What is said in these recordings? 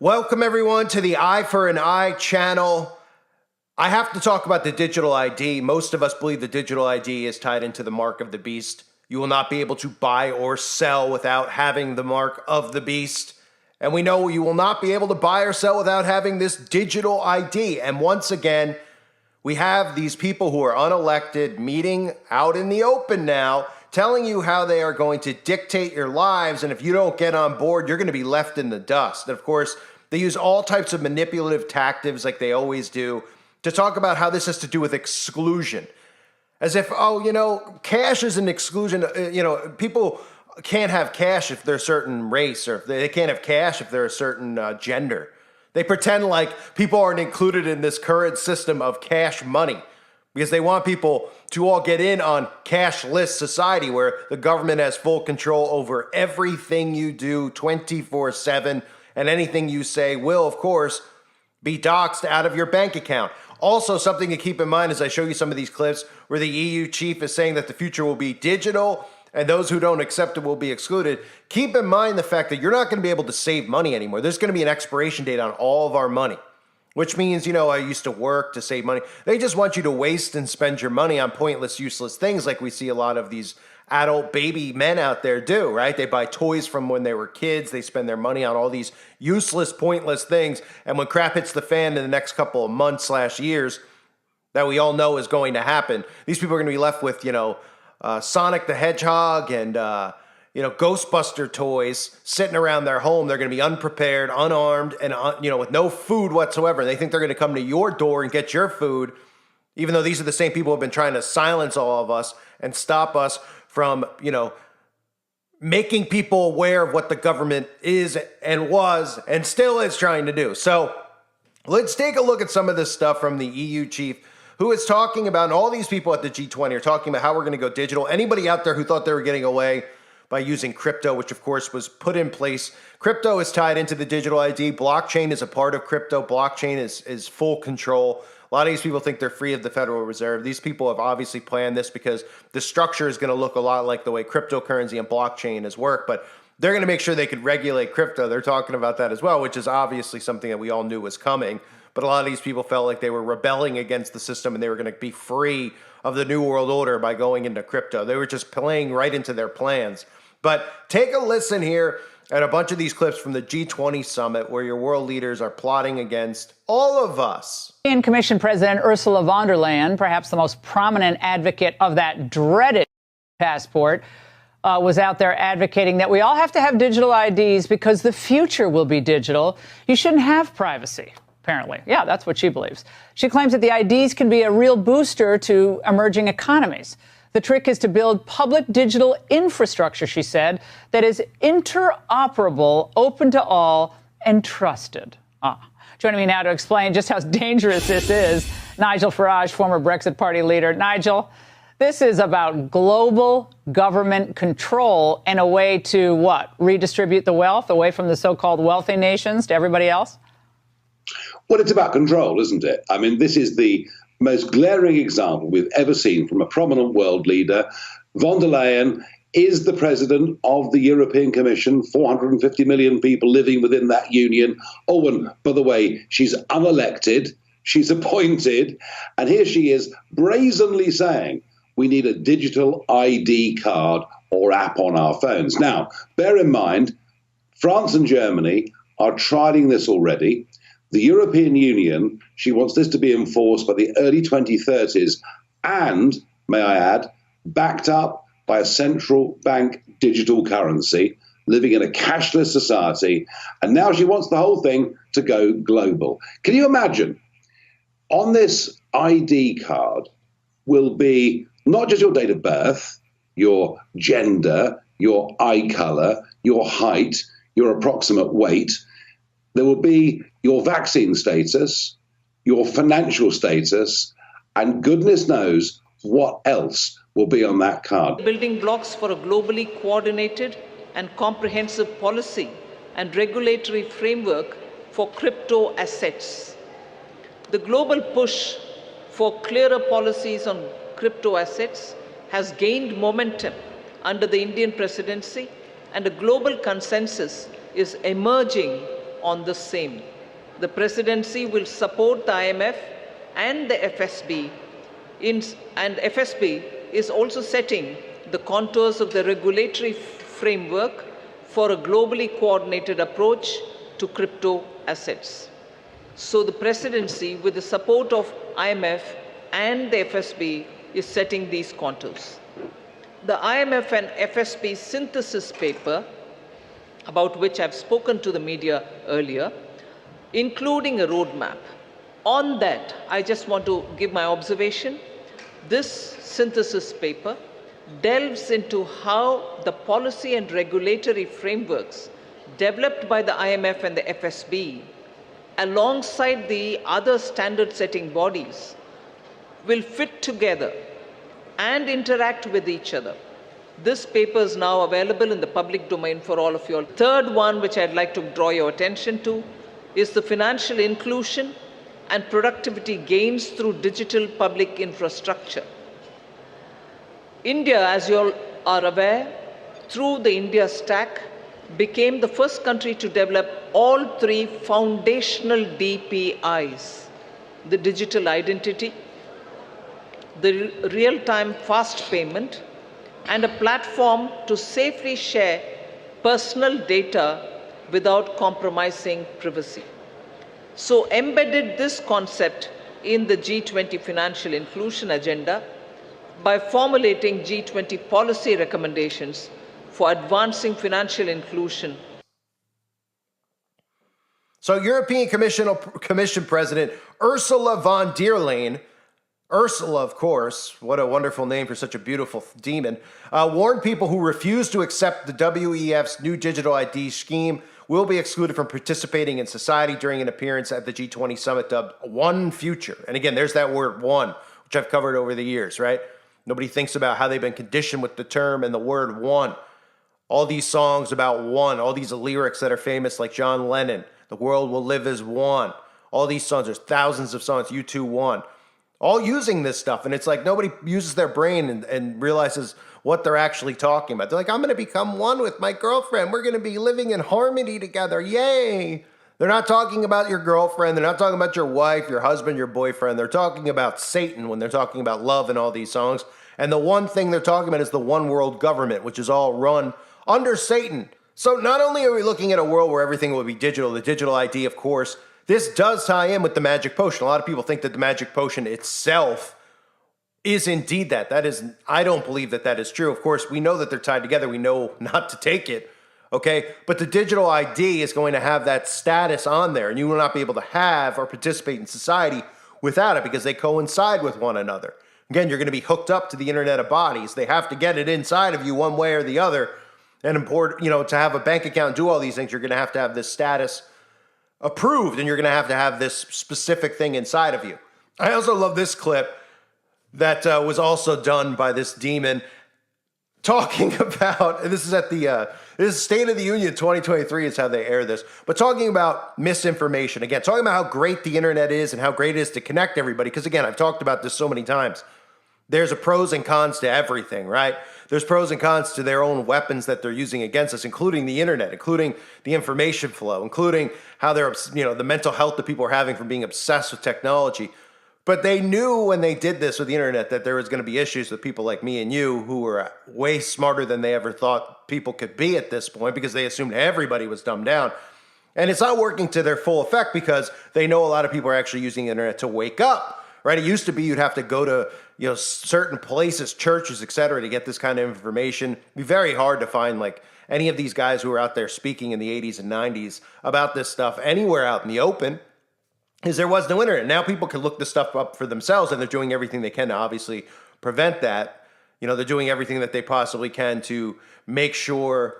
Welcome, everyone, to the Eye for an Eye channel. I have to talk about the digital ID. Most of us believe the digital ID is tied into the mark of the beast. You will not be able to buy or sell without having the mark of the beast. And we know you will not be able to buy or sell without having this digital ID. And once again, we have these people who are unelected meeting out in the open now, telling you how they are going to dictate your lives, and if you don't get on board, you're going to be left in the dust. And of course, they use all types of manipulative tactics like they always do to talk about how this has to do with exclusion. As if, cash is an exclusion. People can't have cash if they're a certain race, or if they can't have cash if they're a certain gender. They pretend like people aren't included in this current system of cash money, because they want people to all get in on cashless society where the government has full control over everything you do 24/7, and anything you say will, of course, be doxed out of your bank account. Also, something to keep in mind as I show you some of these clips where the EU chief is saying that the future will be digital and those who don't accept it will be excluded. Keep in mind the fact that you're not going to be able to save money anymore. There's going to be an expiration date on all of our money. Which means, I used to work to save money. They just want you to waste and spend your money on pointless, useless things like we see a lot of these adult baby men out there do, right? They buy toys from when they were kids. They spend their money on all these useless, pointless things. And when crap hits the fan in the next couple of months / years that we all know is going to happen, these people are going to be left with, Sonic the Hedgehog and, Ghostbuster toys sitting around their home. They're going to be unprepared, unarmed, and, with no food whatsoever. They think they're going to come to your door and get your food, even though these are the same people who have been trying to silence all of us and stop us from, making people aware of what the government is and was and still is trying to do. So let's take a look at some of this stuff from the EU chief, who is talking about, and all these people at the G20 are talking about how we're going to go digital. Anybody out there who thought they were getting away by using crypto, which of course was put in place. Crypto is tied into the digital ID. Blockchain is a part of crypto. Blockchain is full control. A lot of these people think they're free of the Federal Reserve. These people have obviously planned this because the structure is going to look a lot like the way cryptocurrency and blockchain has worked, but they're going to make sure they could regulate crypto. They're talking about that as well, which is obviously something that we all knew was coming. But a lot of these people felt like they were rebelling against the system and they were going to be free of the New World Order by going into crypto. They were just playing right into their plans. But take a listen here at a bunch of these clips from the G20 summit where your world leaders are plotting against all of us. European Commission President Ursula von der Leyen, perhaps the most prominent advocate of that dreaded passport, was out there advocating that we all have to have digital IDs because the future will be digital. You shouldn't have privacy. Apparently. Yeah, that's what she believes. She claims that the IDs can be a real booster to emerging economies. The trick is to build public digital infrastructure, she said, that is interoperable, open to all, and trusted. Joining me now to explain just how dangerous this is, Nigel Farage, former Brexit Party leader. Nigel, this is about global government control and a way to, redistribute the wealth away from the so-called wealthy nations to everybody else? Well, it's about control, isn't it? I mean, this is the most glaring example we've ever seen from a prominent world leader. Von der Leyen is the president of the European Commission, 450 million people living within that union. Oh, and by the way, she's unelected, she's appointed, and here she is brazenly saying we need a digital ID card or app on our phones. Now, bear in mind, France and Germany are trialing this already. The European Union, she wants this to be enforced by the early 2030s and, may I add, backed up by a central bank digital currency, living in a cashless society. And now she wants the whole thing to go global. Can you imagine? On this ID card will be not just your date of birth, your gender, your eye color, your height, your approximate weight. There will be your vaccine status, your financial status, and goodness knows what else will be on that card. Building blocks for a globally coordinated and comprehensive policy and regulatory framework for crypto assets. The global push for clearer policies on crypto assets has gained momentum under the Indian presidency, and a global consensus is emerging on the same. The presidency will support the IMF and the FSB, and FSB is also setting the contours of the regulatory framework for a globally coordinated approach to crypto assets. So the presidency, with the support of IMF and the FSB, is setting these contours. The IMF and FSB synthesis paper, about which I've spoken to the media earlier, including a roadmap. On that, I just want to give my observation. This synthesis paper delves into how the policy and regulatory frameworks developed by the IMF and the FSB, alongside the other standard-setting bodies, will fit together and interact with each other. This paper is now available in the public domain for all of you all. Third one, which I'd like to draw your attention to, is the financial inclusion and productivity gains through digital public infrastructure. India, as you all are aware, through the India Stack, became the first country to develop all three foundational DPIs: the digital identity, the real-time fast payment, and a platform to safely share personal data without compromising privacy. So embedded this concept in the G20 financial inclusion agenda by formulating G20 policy recommendations for advancing financial inclusion. So European Commission President Ursula von der Leyen, Ursula, of course, what a wonderful name for such a beautiful demon, warned people who refuse to accept the WEF's new digital ID scheme will be excluded from participating in society during an appearance at the G20 summit dubbed One Future. And again, there's that word one, which I've covered over the years, right? Nobody thinks about how they've been conditioned with the term and the word one. All these songs about one, all these lyrics that are famous like John Lennon, the world will live as one. All these songs, there's thousands of songs, U2 One, all using this stuff. And it's like nobody uses their brain and realizes what they're actually talking about. They're like, I'm going to become one with my girlfriend. We're going to be living in harmony together. Yay. They're not talking about your girlfriend. They're not talking about your wife, your husband, your boyfriend. They're talking about Satan when they're talking about love in all these songs. And the one thing they're talking about is the one world government, which is all run under Satan. So not only are we looking at a world where everything will be digital, the digital ID, of course, this does tie in with the magic potion. A lot of people think that the magic potion itself is indeed that. That is, I don't believe that that is true. Of course, we know that they're tied together. We know not to take it, okay? But the digital ID is going to have that status on there, and you will not be able to have or participate in society without it because they coincide with one another. Again, you're going to be hooked up to the Internet of Bodies. They have to get it inside of you one way or the other. And important, to have a bank account and do all these things, you're going to have this status approved, and you're going to have this specific thing inside of you. I also love this clip that was also done by this demon talking about, and this is at the this is State of the Union 2023 is how they air this, but talking about misinformation. Again, talking about how great the internet is and how great it is to connect everybody. Because again, I've talked about this so many times. There's a pros and cons to everything, right? There's pros and cons to their own weapons that they're using against us, including the internet, including the information flow, including how they're, the mental health that people are having from being obsessed with technology. But they knew when they did this with the internet that there was going to be issues with people like me and you who were way smarter than they ever thought people could be at this point because they assumed everybody was dumbed down. And it's not working to their full effect because they know a lot of people are actually using the internet to wake up. Right? It used to be you'd have to go to certain places, churches, etc., to get this kind of information. It'd be very hard to find like any of these guys who were out there speaking in the 80s and 90s about this stuff anywhere out in the open, because there was no internet. Now people can look this stuff up for themselves, and they're doing everything they can to obviously prevent that. They're doing everything that they possibly can to make sure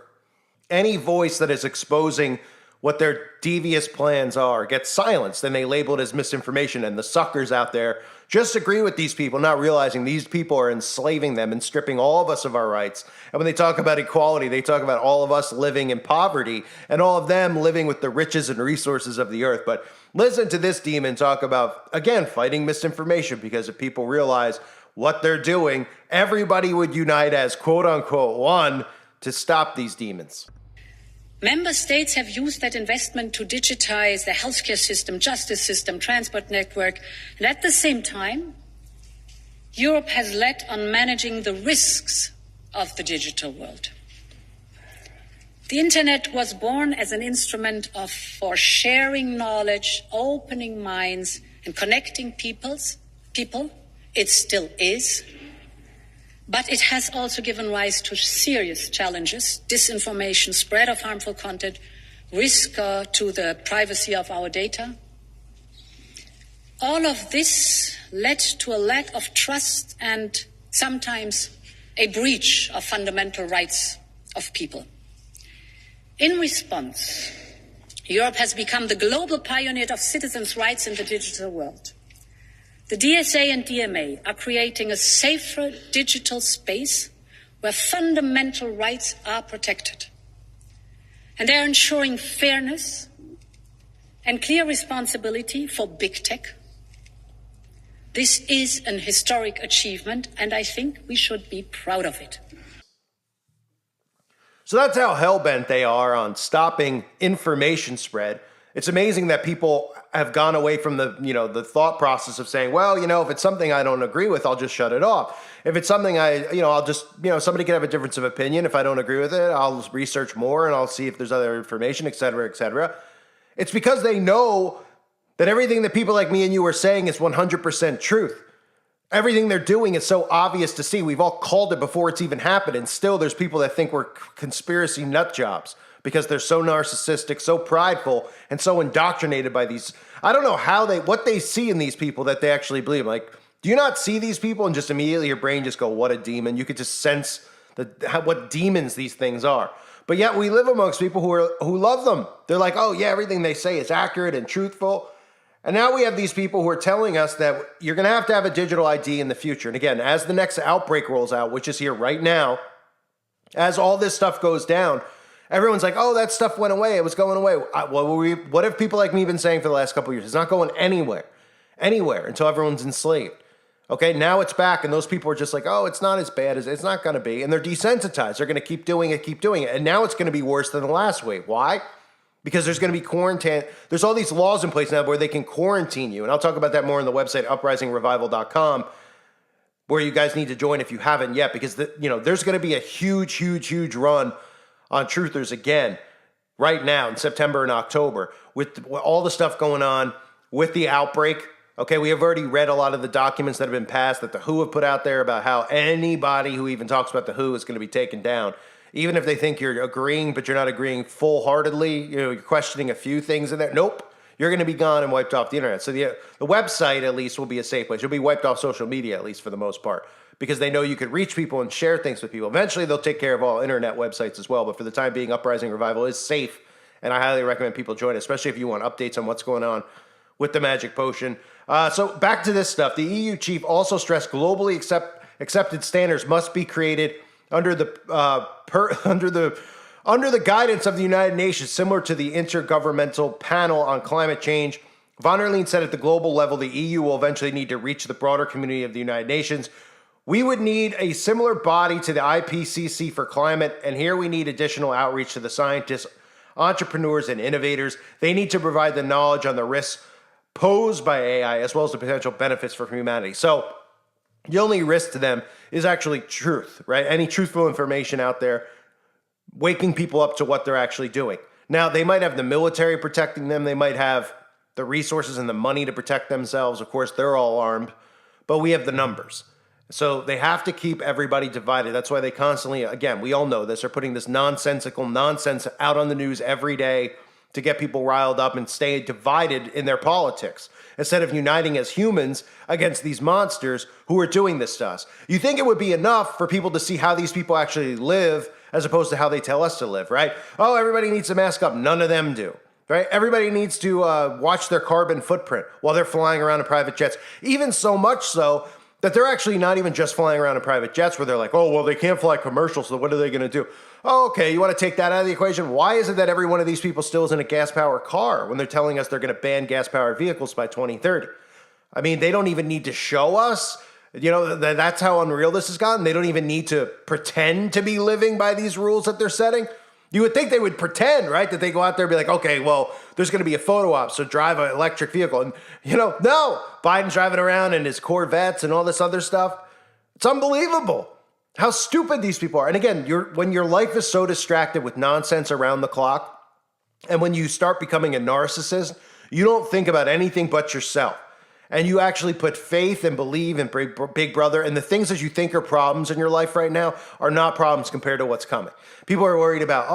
any voice that is exposing what their devious plans are gets silenced, and they label it as misinformation. And the suckers out there just agree with these people, not realizing these people are enslaving them and stripping all of us of our rights. And when they talk about equality, they talk about all of us living in poverty and all of them living with the riches and resources of the earth. But listen to this demon talk about, again, fighting misinformation, because if people realize what they're doing, everybody would unite as quote unquote one to stop these demons. Member states have used that investment to digitize the healthcare system, justice system, transport network, and at the same time, Europe has led on managing the risks of the digital world. The internet was born as an instrument for sharing knowledge, opening minds, and connecting people. It still is. But it has also given rise to serious challenges: disinformation, spread of harmful content, risk to the privacy of our data. All of this led to a lack of trust and sometimes a breach of fundamental rights of people. In response, Europe has become the global pioneer of citizens' rights in the digital world. The DSA and DMA are creating a safer digital space where fundamental rights are protected. And they are ensuring fairness and clear responsibility for big tech. This is an historic achievement, and I think we should be proud of it. So that's how hell-bent they are on stopping information spread. It's amazing that people have gone away from the thought process of saying, well, if it's something I don't agree with, I'll just shut it off. If it's something I'll just, somebody can have a difference of opinion. If I don't agree with it, I'll research more and I'll see if there's other information, et cetera, et cetera. It's because they know that everything that people like me and you are saying is 100% truth. Everything they're doing is so obvious to see. We've all called it before it's even happened. And still there's people that think we're conspiracy nut jobs because they're so narcissistic, so prideful, and so indoctrinated by these. I don't know what they see in these people that they actually believe. Like, do you not see these people and just immediately your brain just go, what a demon? You could just sense what demons these things are. But yet we live amongst people who love them. They're like, oh yeah, everything they say is accurate and truthful. And now we have these people who are telling us that you're going to have a digital ID in the future. And again, as the next outbreak rolls out, which is here right now, as all this stuff goes down, everyone's like, oh, that stuff went away. It was going away. What have people like me been saying for the last couple of years? It's not going anywhere until everyone's enslaved. Okay, now it's back, and those people are just like, oh, it's not as bad as it's not going to be. And they're desensitized. They're going to keep doing it. And now it's going to be worse than the last wave. Why? Because there's going to be quarantine. There's all these laws in place now where they can quarantine you. And I'll talk about that more on the website, uprisingrevival.com, where you guys need to join if you haven't yet, because there's going to be a huge run on truthers again right now in September and October with all the stuff going on with the outbreak. Okay, we have already read a lot of the documents that have been passed that the WHO have put out there about how anybody who even talks about the WHO is going to be taken down. Even if they think you're agreeing, but you're not agreeing full-heartedly, you're questioning a few things in there. Nope, you're going to be gone and wiped off the internet. So the website, at least, will be a safe place. You'll be wiped off social media, at least for the most part, because they know you can reach people and share things with people. Eventually, they'll take care of all internet websites as well. But for the time being, Uprising Revival is safe, and I highly recommend people join, especially if you want updates on what's going on with the Magic Potion. So back to this stuff. The EU chief also stressed globally accepted standards must be created under the guidance of the United Nations, similar to the Intergovernmental Panel on Climate Change. Von der Leyen said at the global level, the EU will eventually need to reach the broader community of the United Nations. We would need a similar body to the IPCC for climate, and here we need additional outreach to the scientists, entrepreneurs, and innovators. They need to provide the knowledge on the risks posed by AI, as well as the potential benefits for humanity. So the only risk to them is actually truth, right? Any truthful information out there, waking people up to what they're actually doing. Now, they might have the military protecting them. They might have the resources and the money to protect themselves. Of course, they're all armed, but we have the numbers. So they have to keep everybody divided. That's why they constantly, again, we all know this, are putting this nonsensical nonsense out on the news every day to get people riled up and stay divided in their politics, instead of uniting as humans against these monsters who are doing this to us. You think it would be enough for people to see how these people actually live as opposed to how they tell us to live, right? Oh, everybody needs to mask up. None of them do, right? Everybody needs to watch their carbon footprint while they're flying around in private jets, even so much so that they're actually not even just flying around in private jets where they're like, oh, well, they can't fly commercial, so what are they going to do? Oh, okay, you want to take that out of the equation? Why is it that every one of these people still is in a gas-powered car when they're telling us they're going to ban gas-powered vehicles by 2030? I mean, they don't even need to show us. That's how unreal this has gotten. They don't even need to pretend to be living by these rules that they're setting. You would think they would pretend, right? That they go out there and be like, okay, well, there's going to be a photo op, so drive an electric vehicle. And, no, Biden's driving around in his Corvettes and all this other stuff. It's unbelievable how stupid these people are. And again, when your life is so distracted with nonsense around the clock, and when you start becoming a narcissist, you don't think about anything but yourself. And you actually put faith and believe in Big Brother, and the things that you think are problems in your life right now are not problems compared to what's coming. People are worried about,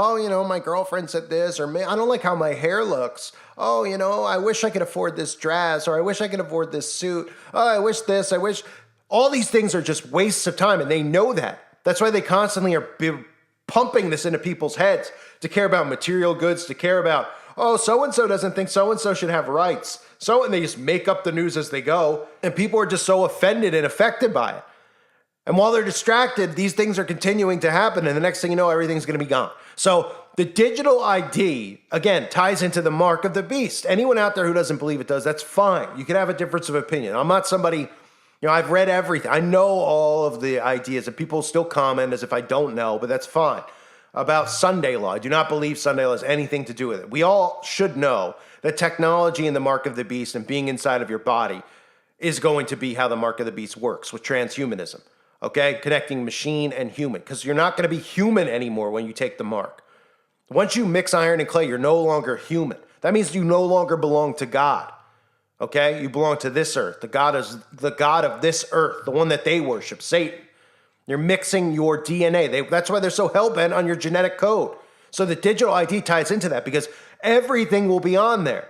my girlfriend said this, or I don't like how my hair looks. I wish I could afford this dress, or I wish I could afford this suit. Oh, I wish this, I wish. All these things are just wastes of time, and they know that. That's why they constantly are pumping this into people's heads to care about material goods, to care about, so-and-so doesn't think so-and-so should have rights. And they just make up the news as they go, and people are just so offended and affected by it. And while they're distracted, these things are continuing to happen, and the next thing you know, everything's going to be gone. So the digital ID, again, ties into the mark of the beast. Anyone out there who doesn't believe it does, that's fine. You can have a difference of opinion. I'm not somebody, I've read everything. I know all of the ideas, and people still comment as if I don't know, but that's fine. About Sunday law, I do not believe Sunday law has anything to do with it. We all should know that technology and the mark of the beast and being inside of your body is going to be how the mark of the beast works with transhumanism, okay? Connecting machine and human, because you're not going to be human anymore when you take the mark. Once you mix iron and clay, you're no longer human. That means you no longer belong to God, okay? You belong to this earth. The God is the God of this earth, the one that they worship, Satan. You're mixing your DNA. That's why they're so hell-bent on your genetic code. So the digital ID ties into that because everything will be on there.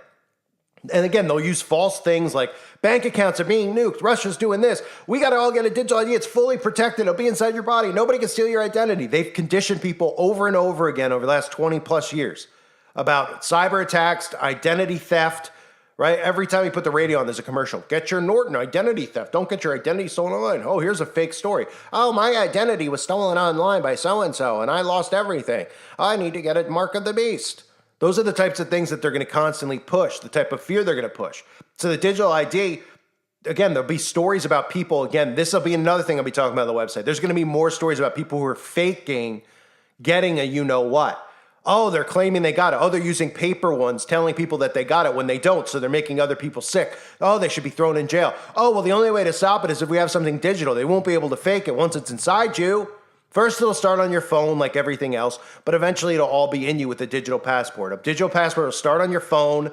And again, they'll use false things like bank accounts are being nuked. Russia's doing this. We got to all get a digital ID. It's fully protected. It'll be inside your body. Nobody can steal your identity. They've conditioned people over and over again over the last 20 plus years about cyber attacks, identity theft, right? Every time you put the radio on, there's a commercial. Get your Norton identity theft. Don't get your identity stolen online. Oh, here's a fake story. Oh, my identity was stolen online by so-and-so, and I lost everything. I need to get a mark of the beast. Those are the types of things that they're going to constantly push, the type of fear they're going to push. So the digital ID, again, there'll be stories about people. Again, this will be another thing I'll be talking about on the website. There's going to be more stories about people who are faking getting a you-know-what. Oh, they're claiming they got it. Oh, they're using paper ones telling people that they got it when they don't, so they're making other people sick. Oh, they should be thrown in jail. Oh, well, the only way to stop it is if we have something digital. They won't be able to fake it once it's inside you. First, it'll start on your phone like everything else, but eventually it'll all be in you with a digital passport. A digital passport will start on your phone,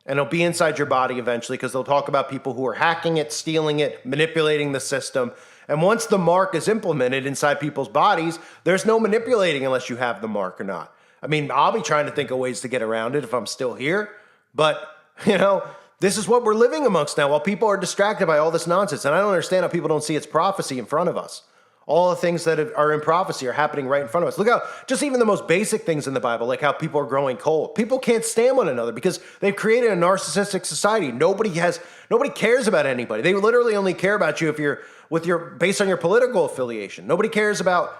and it'll be inside your body eventually because they'll talk about people who are hacking it, stealing it, manipulating the system. And once the mark is implemented inside people's bodies, there's no manipulating unless you have the mark or not. I mean, I'll be trying to think of ways to get around it if I'm still here. But, this is what we're living amongst now while people are distracted by all this nonsense. And I don't understand how people don't see it's prophecy in front of us. All the things that are in prophecy are happening right in front of us. Look how just even the most basic things in the Bible, like how people are growing cold. People can't stand one another because they've created a narcissistic society. Nobody cares about anybody. They literally only care about you if you're based on your political affiliation. Nobody cares about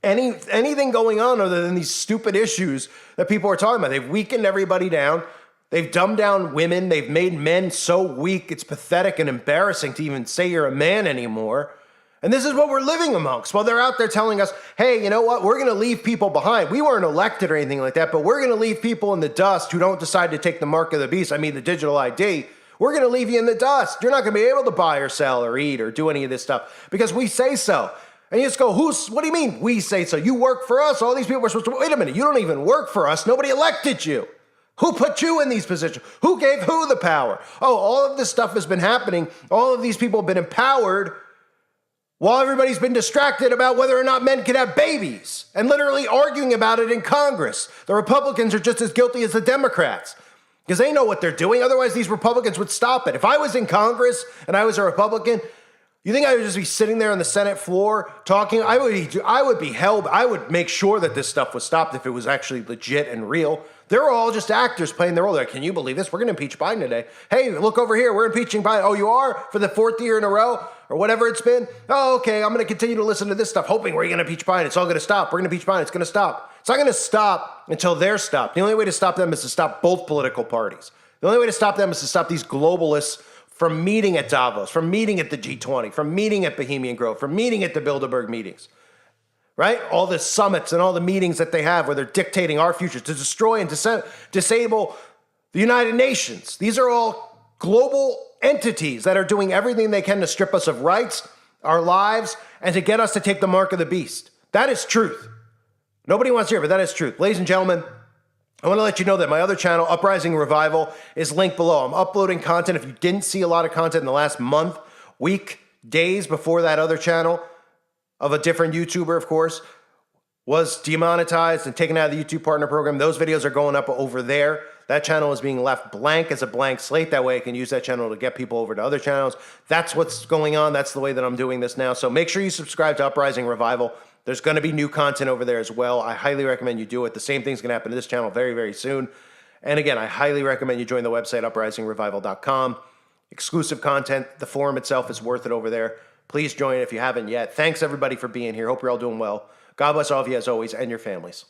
anything going on other than these stupid issues that people are talking about. They've weakened everybody down. They've dumbed down women. They've made men so weak. It's pathetic and embarrassing to even say you're a man anymore. And this is what we're living amongst while they're out there telling us, hey, you know what? We're going to leave people behind. We weren't elected or anything like that, but we're going to leave people in the dust who don't decide to take the mark of the beast. I mean, the digital ID. We're going to leave you in the dust. You're not going to be able to buy or sell or eat or do any of this stuff because we say so. And you just go, what do you mean we say so? You work for us. All these people are supposed to, wait a minute, you don't even work for us. Nobody elected you. Who put you in these positions? Who gave who the power? Oh, all of this stuff has been happening. All of these people have been empowered while everybody's been distracted about whether or not men can have babies and literally arguing about it in Congress. The Republicans are just as guilty as the Democrats because they know what they're doing. Otherwise, these Republicans would stop it. If I was in Congress and I was a Republican, you think I would just be sitting there on the Senate floor talking? I would make sure that this stuff was stopped if it was actually legit and real. They're all just actors playing their role. They're like, can you believe this? We're going to impeach Biden today. Hey, look over here. We're impeaching Biden. Oh, you are? For the fourth year in a row? Or whatever it's been? Oh, okay. I'm going to continue to listen to this stuff, hoping we're going to impeach Biden. It's all going to stop. We're going to impeach Biden. It's going to stop. It's not going to stop until they're stopped. The only way to stop them is to stop both political parties. The only way to stop them is to stop these globalists from meeting at Davos, from meeting at the G20, from meeting at Bohemian Grove, from meeting at the Bilderberg meetings. right? All the summits and all the meetings that they have where they're dictating our future to destroy and disable the United Nations. These are all global entities that are doing everything they can to strip us of rights, our lives, and to get us to take the mark of the beast. That is truth. Nobody wants to hear it, but that is truth. Ladies and gentlemen, I want to let you know that my other channel, Uprising Revival, is linked below. I'm uploading content. If you didn't see a lot of content in the last month, week, days before that other channel of a different YouTuber, of course, was demonetized and taken out of the YouTube Partner Program, those videos are going up over there. That channel is being left blank as a blank slate. That way I can use that channel to get people over to other channels. That's what's going on. That's the way that I'm doing this now. So make sure you subscribe to Uprising Revival. There's going to be new content over there as well. I highly recommend you do it. The same thing's going to happen to this channel very, very soon. And again, I highly recommend you join the website, uprisingrevival.com. Exclusive content. The forum itself is worth it over there. Please join if you haven't yet. Thanks, everybody, for being here. Hope you're all doing well. God bless all of you, as always, and your families.